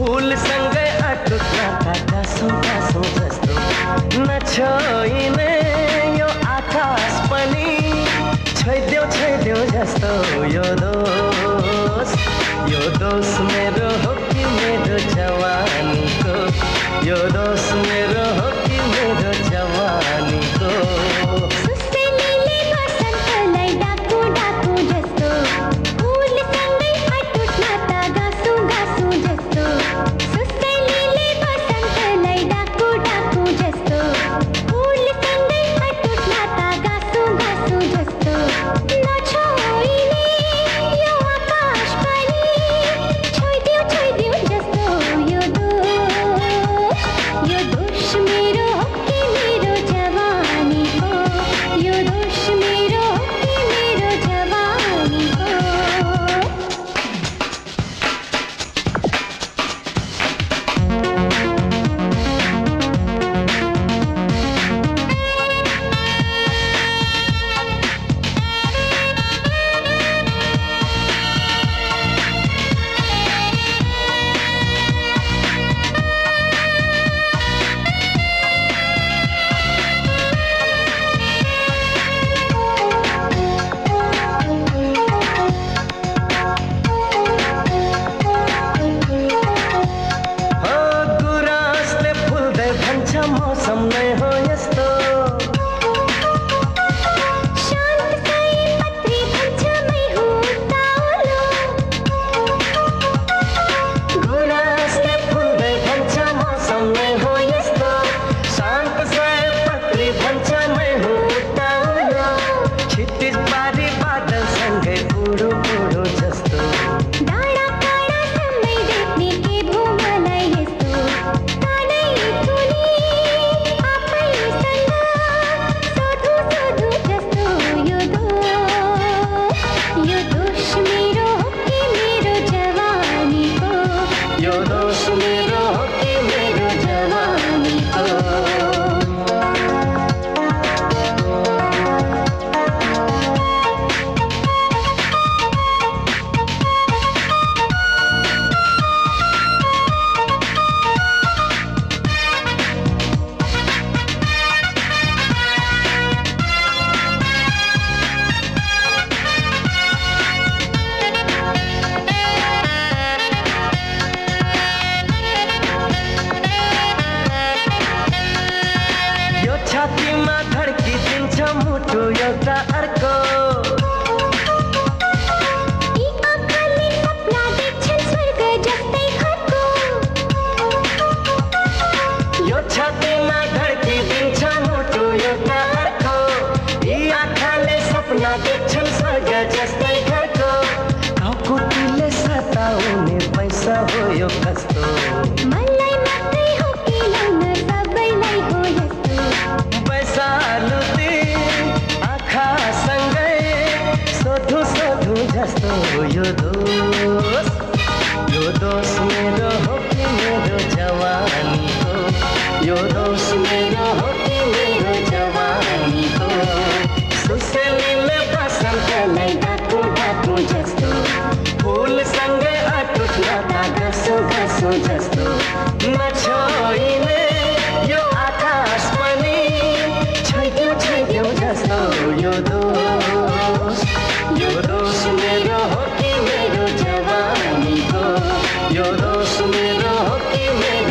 फुलसँगै अटुट नाता गाँसौँ गाँसौँ जस्तो नछोइने यो आकाश पनि छोइदेऊ जस्तो यो दोष मेरो हो कि मेरो जवानीको यो दोष मेरो हो कि मेरो जवानीको सुस्सेलीले बसन्तलाई डाकु डाकु जस्तो फुलसँगै अटुट नाता गाँसौँ गाँसौँ जस्तो सुस्सेलीले बसन्तलाई डाकु डाकु जस्तो फुलसँगै अटुट नाता गाँसौँ गाँसौँ जस्तो नछोइने यो आकाश पनि छोइदेऊ जस्तो यो दोष मेरो हो कि मेरो जवानीको यो दोष मेरो हो कि मेरो जवानीको मौसम नै हो यस्तो शान्त सयपत्री भन्छ मै हुँ ताउलो गुराँसले फुल्दै भन्छ मौसम नै हो यस्तो शान्त सयपत्री भन्छ मै हुँ ताउलो क्षितिज पारी बादलसँगै बुढो बुढो जस्तो डाँडा काँडासम्मै देख्ने के भो मलाई यस्तो कानै थुनी आफैसँग सोधु सोधु जस्तो यो दोष मेरो हो कि मेरो जवानीको यो दोष मेरो हो कि मेरो जवानीको छातीमा धड्किदिन्छ मुटु एउटा अर्को यी आँखाले सपना देख्छन् स्वर्ग जस्तै घरको यो छातीमा धड्किदिन्छ मुटु एउटा अर्को यी आँखाले सपना देख्छन् स्वर्ग जस्तै घरको घाउकुटीले सताउने पैसा हो यो कस्तो मलाई मात्रै हो कि लाउन सबैलाई हो यस्तो पैसालुती आँखासँगै सोधु सोधु जस्तो यो दोष मेरो हो कि मेरो जवानीको यो दोष मेरो हो कि मेरो जवानीको सुसेलीले बसन्तलाई डाकु डाकु जस्तो फुलसँगै अटुट नाता गाँसौँ गाँसौँ जस्तो नछोइने यो आकाश पनि छोइदेऊ जस्तो यो दोष मेरो हो कि मेरो जवानीको यो दोष मेरो हो कि मेरो